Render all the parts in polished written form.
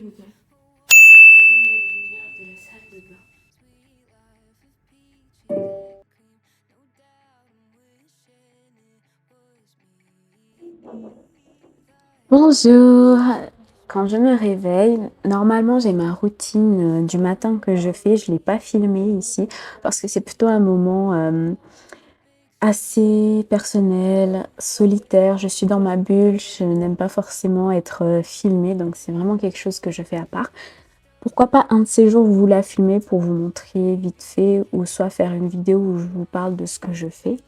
Google. Allume la lumière de la salle de bain. Bonjour. Quand je me réveille, normalement j'ai ma routine du matin que je fais. Je ne l'ai pas filmée ici parce que c'est plutôt un moment assez personnel, solitaire. Je suis dans ma bulle, je n'aime pas forcément être filmée, donc c'est vraiment quelque chose que je fais à part. Pourquoi pas un de ces jours vous la filmer pour vous montrer vite fait ou soit faire une vidéo où je vous parle de ce que je fais.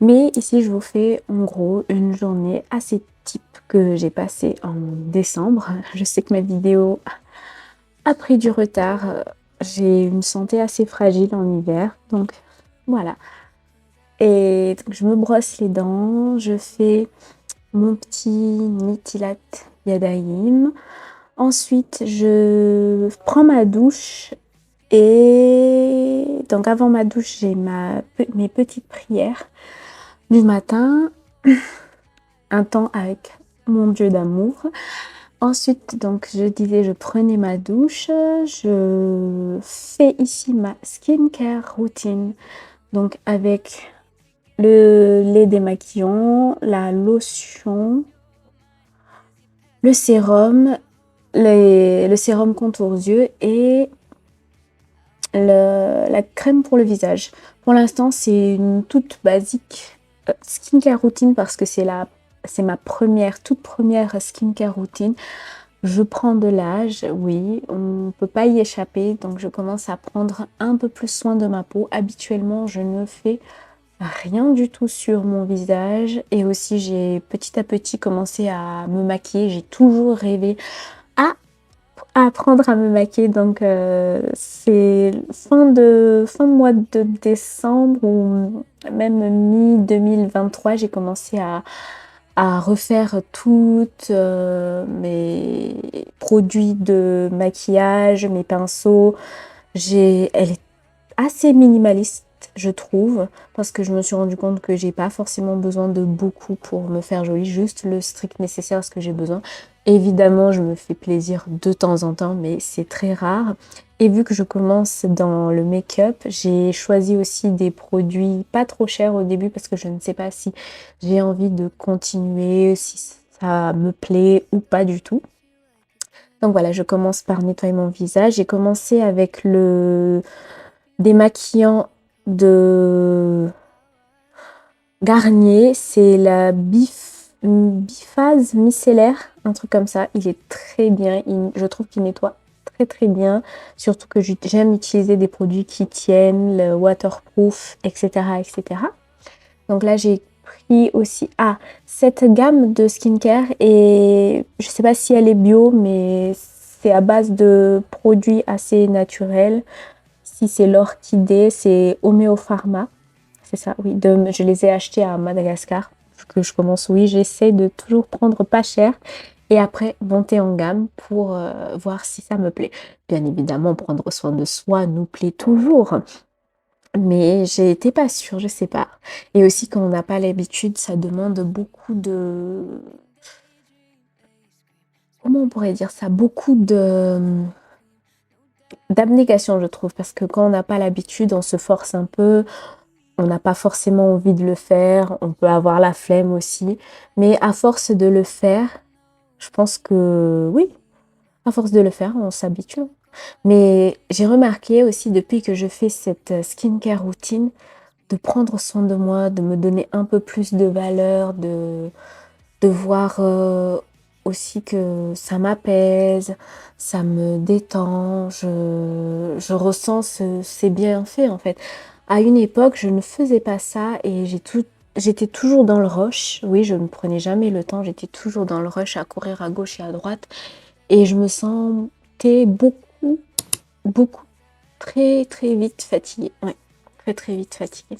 Mais ici, je vous fais en gros une journée assez type que j'ai passée en décembre. Je sais que ma vidéo a pris du retard. J'ai une santé assez fragile en hiver, donc voilà. Et donc, je me brosse les dents, je fais mon petit Nitilat Yadayim. Ensuite, je prends ma douche et donc avant ma douche, j'ai mes petites prières du matin, un temps avec mon Dieu d'amour. Ensuite, donc, je disais, je prenais ma douche, je fais ici ma skincare routine, donc avec le lait démaquillant, la lotion, le sérum, le sérum contour yeux et la crème pour le visage. Pour l'instant, c'est une toute basique skincare routine parce que c'est ma toute première skincare routine. Je prends de l'âge, oui, on ne peut pas y échapper, donc je commence à prendre un peu plus soin de ma peau. Habituellement, je ne fais rien du tout sur mon visage et aussi j'ai petit à petit commencé à me maquiller. J'ai toujours rêvé à apprendre à me maquiller, donc c'est fin de mois de décembre ou même mi-2023, j'ai commencé à refaire toutes mes produits de maquillage, mes pinceaux. Elle est assez minimaliste, je trouve, parce que je me suis rendu compte que j'ai pas forcément besoin de beaucoup pour me faire jolie, juste le strict nécessaire, ce que j'ai besoin. Évidemment, je me fais plaisir de temps en temps, mais c'est très rare. Et vu que je commence dans le make-up, j'ai choisi aussi des produits pas trop chers au début parce que je ne sais pas si j'ai envie de continuer, si ça me plaît ou pas du tout. Donc voilà, je commence par nettoyer mon visage. J'ai commencé avec le démaquillant de Garnier, c'est la biphase micellaire, un truc comme ça. Il est très bien, je trouve qu'il nettoie très très bien. Surtout que j'aime utiliser des produits qui tiennent, le waterproof, etc. etc. Donc là, j'ai pris aussi cette gamme de skincare et je sais pas si elle est bio, mais c'est à base de produits assez naturels. Si c'est l'orchidée, c'est Homéopharma. C'est ça, oui. Je les ai achetés à Madagascar. Que je commence, oui, j'essaie de toujours prendre pas cher et après monter en gamme pour voir si ça me plaît. Bien évidemment, prendre soin de soi nous plaît toujours. Mais j'étais pas sûre, je sais pas. Et aussi, quand on n'a pas l'habitude, ça demande beaucoup de... Comment on pourrait dire ça? Beaucoup d'abnégation, je trouve. Parce que quand on n'a pas l'habitude, on se force un peu. On n'a pas forcément envie de le faire. On peut avoir la flemme aussi. Mais à force de le faire, je pense que oui, à force de le faire, on s'habitue. Mais j'ai remarqué aussi depuis que je fais cette skincare routine, de prendre soin de moi, de me donner un peu plus de valeur, de voir aussi que ça m'apaise, ça me détend, je ressens ces bienfaits en fait. À une époque, je ne faisais pas ça et j'étais toujours dans le rush. Oui, je ne prenais jamais le temps, j'étais toujours dans le rush à courir à gauche et à droite et je me sentais beaucoup, beaucoup, très très vite fatiguée. Ouais, très très vite fatiguée.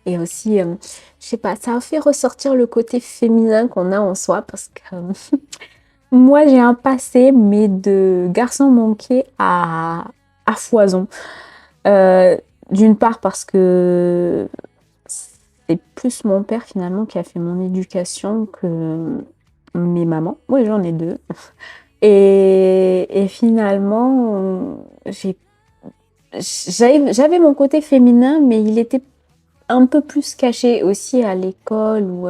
Et aussi, je sais pas, ça a fait ressortir le côté féminin qu'on a en soi parce que moi j'ai un passé, mais de garçon manqué à foison. Euh, D'une part parce que c'est plus mon père finalement qui a fait mon éducation que mes mamans. Moi j'en ai deux. Et Et finalement, j'avais mon côté féminin, mais il était un peu plus caché aussi à l'école ou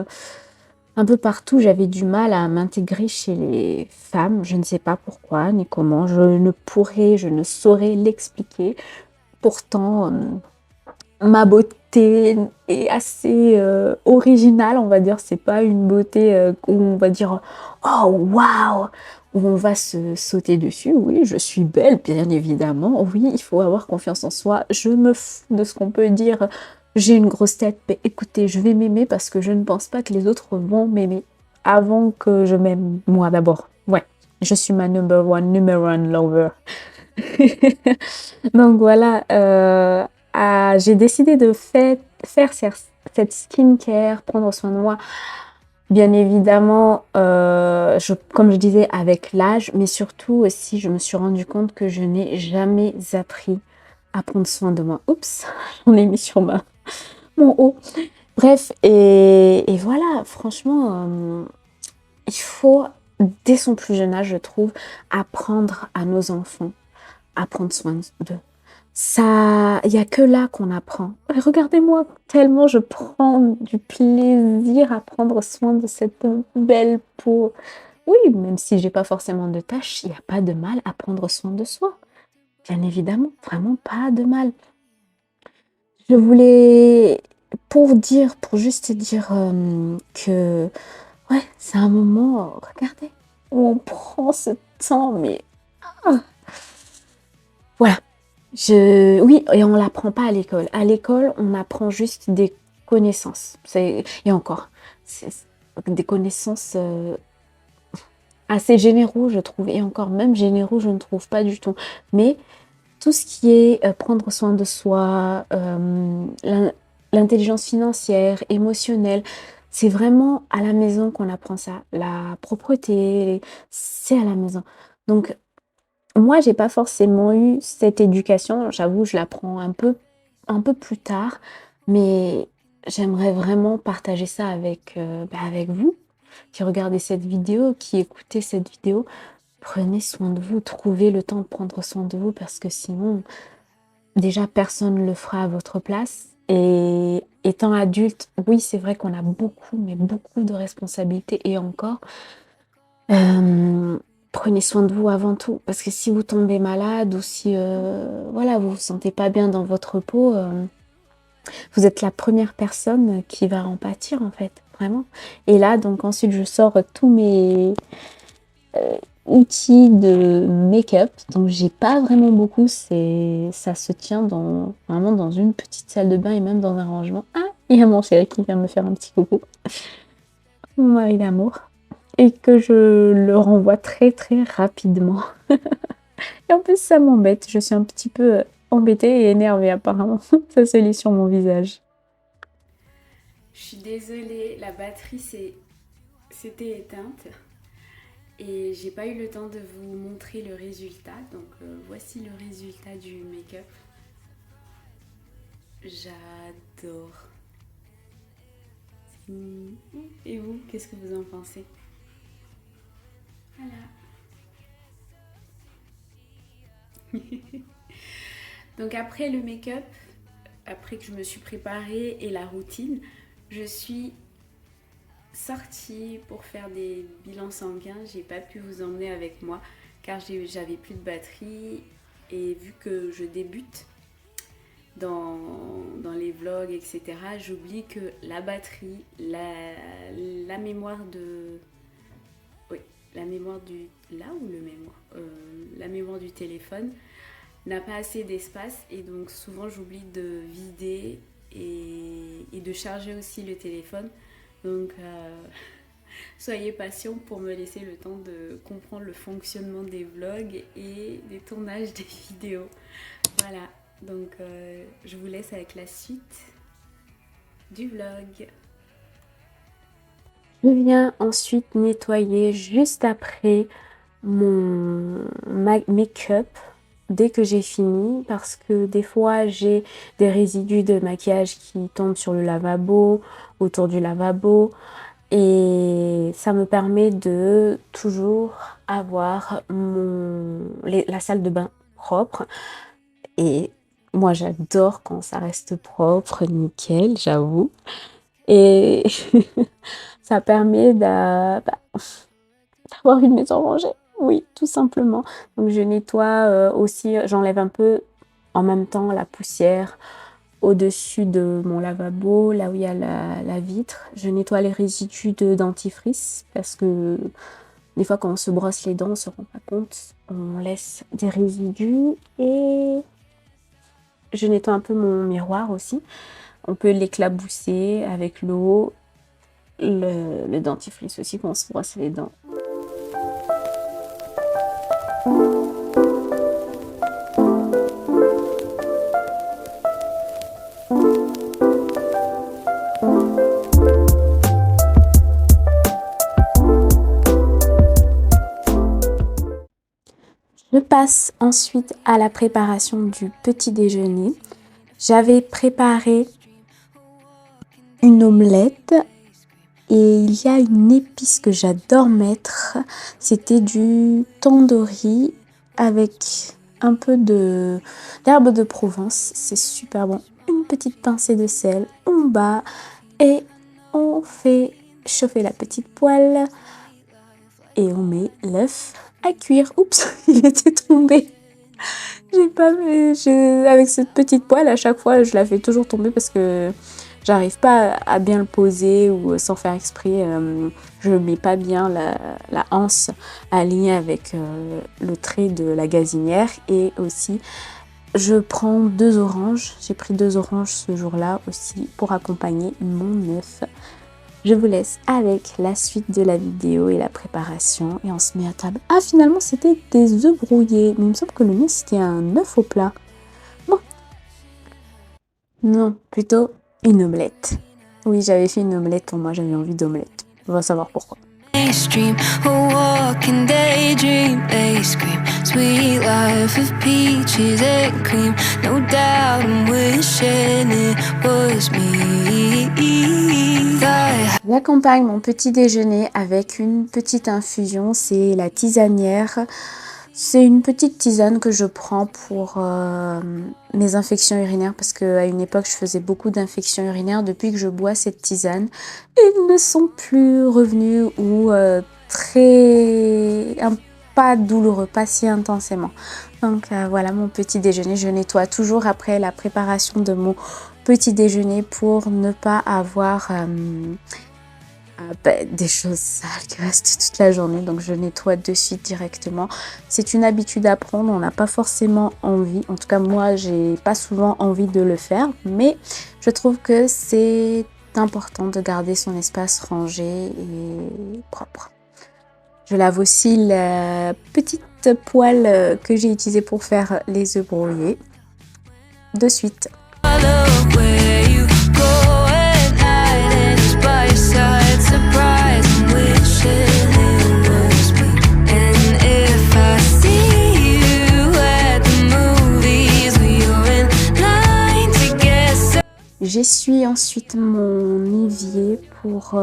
un peu partout. J'avais du mal à m'intégrer chez les femmes. Je ne sais pas pourquoi ni comment. Je ne saurais l'expliquer. Pourtant, ma beauté est assez originale, on va dire. C'est pas une beauté où on va dire oh waouh, où on va se sauter dessus. Oui, je suis belle, bien évidemment. Oui, il faut avoir confiance en soi. Je me fous de ce qu'on peut dire. J'ai une grosse tête, mais écoutez, je vais m'aimer parce que je ne pense pas que les autres vont m'aimer avant que je m'aime moi d'abord. Ouais, je suis ma number one lover. Donc voilà, j'ai décidé de faire cette skincare, prendre soin de moi. Bien évidemment, comme je disais, avec l'âge, mais surtout aussi, je me suis rendu compte que je n'ai jamais appris à prendre soin de moi. Oups, j'en ai mis sur mon haut. Bref, et voilà, franchement, il faut, dès son plus jeune âge, je trouve, apprendre à nos enfants à prendre soin d'eux. Ça, il y a que là qu'on apprend. Et regardez-moi, tellement je prends du plaisir à prendre soin de cette belle peau. Oui, même si j'ai pas forcément de tâches, il n'y a pas de mal à prendre soin de soi. Bien évidemment, vraiment pas de mal. Je voulais, pour juste dire que, ouais, c'est un moment, regardez, où on prend ce temps, mais ah, voilà. Oui, et on l'apprend pas à l'école. À l'école, on apprend juste des connaissances. Et encore, c'est des connaissances assez généraux, je trouve. Et encore, même généraux, je ne trouve pas du tout. Mais tout ce qui est prendre soin de soi, l'intelligence financière, émotionnelle, c'est vraiment à la maison qu'on apprend ça. La propreté, c'est à la maison. Donc, moi, j'ai pas forcément eu cette éducation. J'avoue, je l'apprends un peu plus tard, mais j'aimerais vraiment partager ça avec vous qui regardez cette vidéo, qui écoutez cette vidéo. Prenez soin de vous, trouvez le temps de prendre soin de vous parce que sinon, déjà, personne ne le fera à votre place. Et étant adulte, oui, c'est vrai qu'on a beaucoup, mais beaucoup de responsabilités et encore. Prenez soin de vous avant tout, parce que si vous tombez malade ou si voilà, vous vous sentez pas bien dans votre peau, vous êtes la première personne qui va en pâtir en fait, vraiment. Et là, donc ensuite, je sors tous mes outils de make-up. Donc j'ai pas vraiment beaucoup, ça se tient vraiment dans une petite salle de bain et même dans un rangement. Ah, il y a mon chéri qui vient me faire un petit coucou, mon mari d'amour. Et que je le renvoie très très rapidement. Et en plus, ça m'embête. Je suis un petit peu embêtée et énervée apparemment. Ça se lit sur mon visage. Je suis désolée, la batterie s'était éteinte et j'ai pas eu le temps de vous montrer le résultat. Donc voici le résultat du make-up. J'adore. Et vous, qu'est-ce que vous en pensez? Voilà. Donc après le make-up, après que je me suis préparée et la routine, je suis sortie pour faire des bilans sanguins. J'ai pas pu vous emmener avec moi car j'avais plus de batterie et vu que je débute dans les vlogs, etc., j'oublie que la batterie, la mémoire de... Oui, la mémoire du... Là ou le mémoire la mémoire du téléphone n'a pas assez d'espace et donc souvent j'oublie de vider et de charger aussi le téléphone. Donc soyez patient pour me laisser le temps de comprendre le fonctionnement des vlogs et des tournages des vidéos. Voilà, donc je vous laisse avec la suite du vlog. Je viens ensuite nettoyer juste après mon make-up dès que j'ai fini parce que des fois j'ai des résidus de maquillage qui tombent sur le lavabo, autour du lavabo et ça me permet de toujours avoir mon la salle de bain propre. Et moi, j'adore quand ça reste propre, nickel, j'avoue. Et ça permet d'avoir une maison rangée. Oui, tout simplement. Donc, je nettoie aussi, j'enlève un peu en même temps la poussière au-dessus de mon lavabo, là où il y a la vitre. Je nettoie les résidus de dentifrice parce que des fois, quand on se brosse les dents, on ne se rend pas compte. On laisse des résidus et je nettoie un peu mon miroir aussi. On peut l'éclabousser avec l'eau, le dentifrice aussi quand on se brosse les dents. Je passe ensuite à la préparation du petit déjeuner. J'avais préparé une omelette et il y a une épice que j'adore mettre. C'était du tandoori avec un peu d'herbe de Provence. C'est super bon. Une petite pincée de sel, on bat et on fait chauffer la petite poêle et on met l'œuf à cuire. Oups, il était tombé. J'ai pas avec cette petite poêle, à chaque fois, je la fais toujours tomber parce que j'arrive pas à bien le poser ou sans faire exprès. Je mets pas bien la anse alignée avec le trait de la gazinière. Et aussi, je prends 2 oranges. J'ai pris 2 oranges ce jour-là aussi pour accompagner mon œuf. Je vous laisse avec la suite de la vidéo et la préparation et on se met à table. Ah, finalement, c'était des œufs brouillés, mais il me semble que le mien, c'était un œuf au plat. Bon. Non, plutôt une omelette. Oui, j'avais fait une omelette pour moi, j'avais envie d'omelette. On va savoir pourquoi. Stream, a walking daydream, they scream, sweet life of peaches and cream, no doubt I'm wishing it was me. J'accompagne mon petit déjeuner avec une petite infusion, c'est la tisanière. C'est une petite tisane que je prends pour mes infections urinaires parce qu'à une époque je faisais beaucoup d'infections urinaires. Depuis que je bois cette tisane, ils ne sont plus revenus ou pas douloureux, pas si intensément. Donc voilà mon petit déjeuner. Je nettoie toujours après la préparation de mon petit déjeuner pour ne pas avoir des choses sales qui restent toute la journée, donc je nettoie de suite directement. C'est une habitude à prendre, on n'a pas forcément envie, en tout cas moi j'ai pas souvent envie de le faire, mais je trouve que c'est important de garder son espace rangé et propre. Je lave aussi la petite poêle que j'ai utilisée pour faire les œufs brouillés de suite. J'essuie ensuite mon évier pour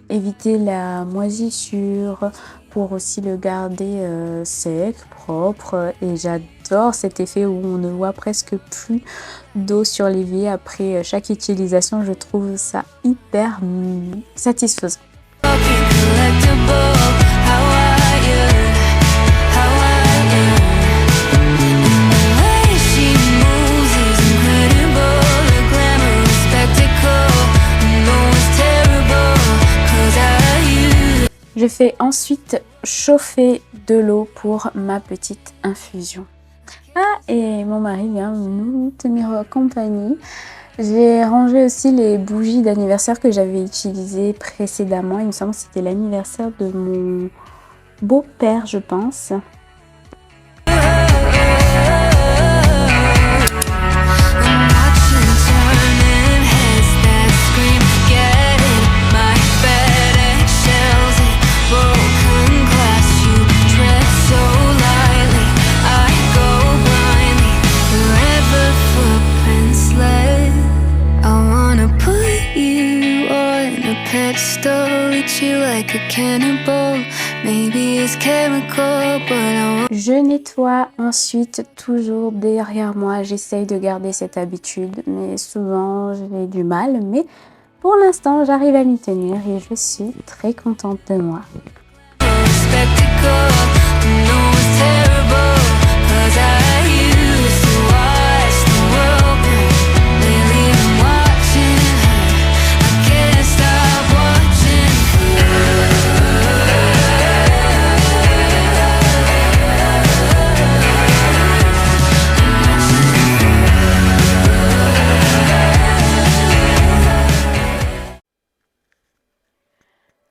éviter la moisissure, pour aussi le garder sec, propre. Et j'adore cet effet où on ne voit presque plus d'eau sur l'évier après chaque utilisation. Je trouve ça hyper satisfaisant. Je fais ensuite chauffer de l'eau pour ma petite infusion. Ah, et mon mari vient nous tenir compagnie. J'ai rangé aussi les bougies d'anniversaire que j'avais utilisées précédemment. Il me semble que c'était l'anniversaire de mon beau-père, je pense. Pedestal, eat you like a cannibal. Maybe it's chemical, but I Je nettoie ensuite toujours derrière moi. J'essaye de garder cette habitude, mais souvent j'ai du mal. Mais pour l'instant, j'arrive à m'y tenir et je suis très contente de moi.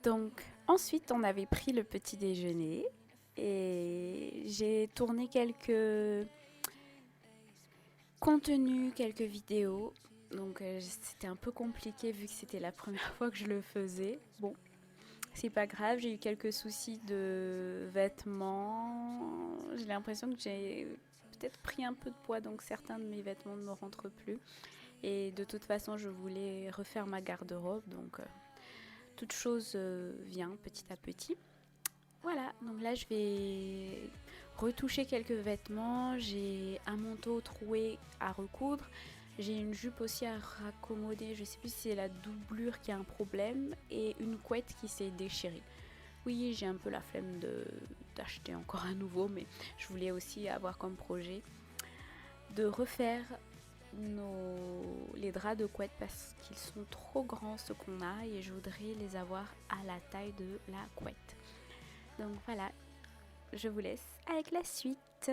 Donc ensuite on avait pris le petit déjeuner et j'ai tourné quelques contenus, quelques vidéos. Donc c'était un peu compliqué vu que c'était la première fois que je le faisais. Bon, c'est pas grave, j'ai eu quelques soucis de vêtements. J'ai l'impression que j'ai peut-être pris un peu de poids, donc certains de mes vêtements ne me rentrent plus. Et de toute façon je voulais refaire ma garde-robe, donc toute chose vient petit à petit. Voilà, donc là je vais retoucher quelques vêtements. J'ai un manteau troué à recoudre. J'ai une jupe aussi à raccommoder. Je sais plus si c'est la doublure qui a un problème. Et une couette qui s'est déchirée. Oui, j'ai un peu la flemme d'acheter encore un nouveau, mais je voulais aussi avoir comme projet de refaire les draps de couette parce qu'ils sont trop grands ce qu'on a et je voudrais les avoir à la taille de la couette. Donc voilà, je vous laisse avec la suite.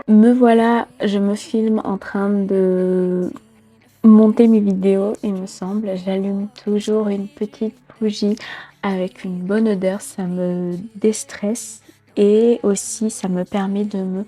Me voilà, je me filme en train de monter mes vidéos, il me semble. J'allume toujours une petite bougie avec une bonne odeur, ça me déstresse et aussi ça me permet de me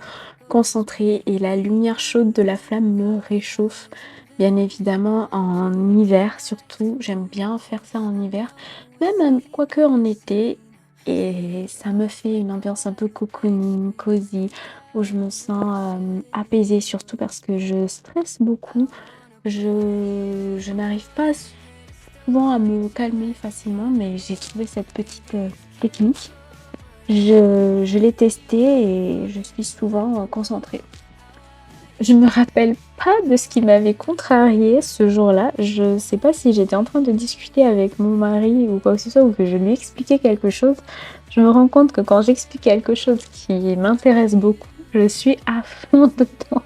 concentrer et la lumière chaude de la flamme me réchauffe. Bien évidemment en hiver surtout, j'aime bien faire ça en hiver, même quoique en été, et ça me fait une ambiance un peu cocooning, cosy, où je me sens apaisée, surtout parce que je stresse beaucoup. Je n'arrive pas souvent à me calmer facilement, mais j'ai trouvé cette petite technique. Je l'ai testée et je suis souvent concentrée. Je me rappelle pas de ce qui m'avait contrariée ce jour-là. Je sais pas si j'étais en train de discuter avec mon mari ou quoi que ce soit, ou que je lui expliquais quelque chose. Je me rends compte que quand j'explique quelque chose qui m'intéresse beaucoup, je suis à fond dedans.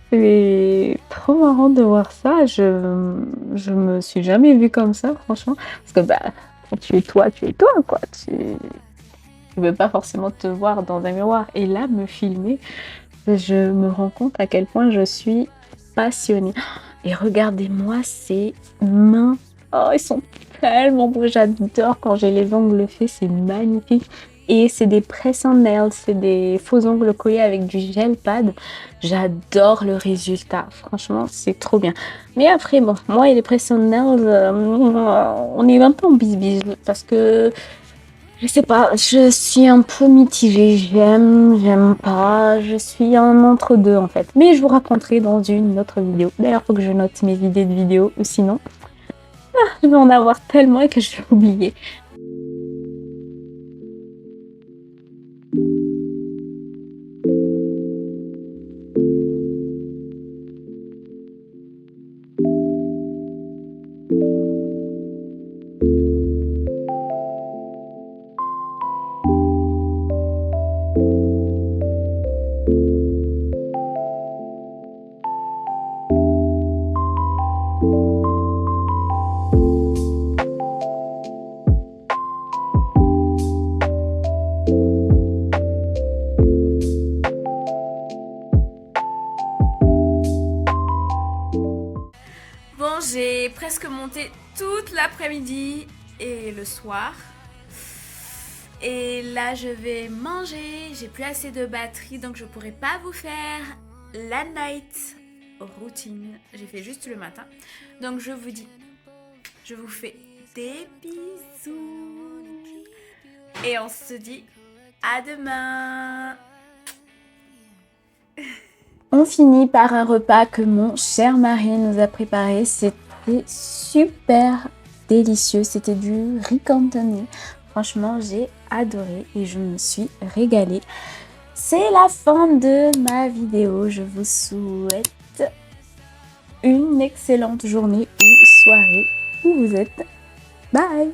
C'est trop marrant de voir ça. Je me suis jamais vue comme ça, franchement. Parce que quand tu es toi, quoi. Tu veux pas forcément te voir dans un miroir. Et là, me filmer, je me rends compte à quel point je suis passionnée. Et regardez-moi ces mains. Oh, ils sont tellement beaux. J'adore quand j'ai les ongles faits. C'est magnifique. Et c'est des press-on nails. C'est des faux ongles collés avec du gel pad. J'adore le résultat. Franchement, c'est trop bien. Mais après, bon, moi et les press-on nails, on est un peu en bisbise. Parce que je sais pas, je suis un peu mitigée, j'aime pas, je suis un entre-deux en fait. Mais je vous raconterai dans une autre vidéo. D'ailleurs, faut que je note mes idées de vidéos ou sinon, je vais en avoir tellement que je vais oublier. Bon, j'ai presque monté toute l'après-midi et le soir. Et là, je vais manger. J'ai plus assez de batterie, donc je pourrai pas vous faire la night routine. J'ai fait juste le matin. Donc je vous dis, je vous fais des bisous. Et on se dit à demain. On finit par un repas que mon cher mari nous a préparé. C'était super délicieux. C'était du riz cantonais. Franchement, j'ai adoré et je me suis régalée. C'est la fin de ma vidéo. Je vous souhaite une excellente journée ou soirée où vous êtes. Bye!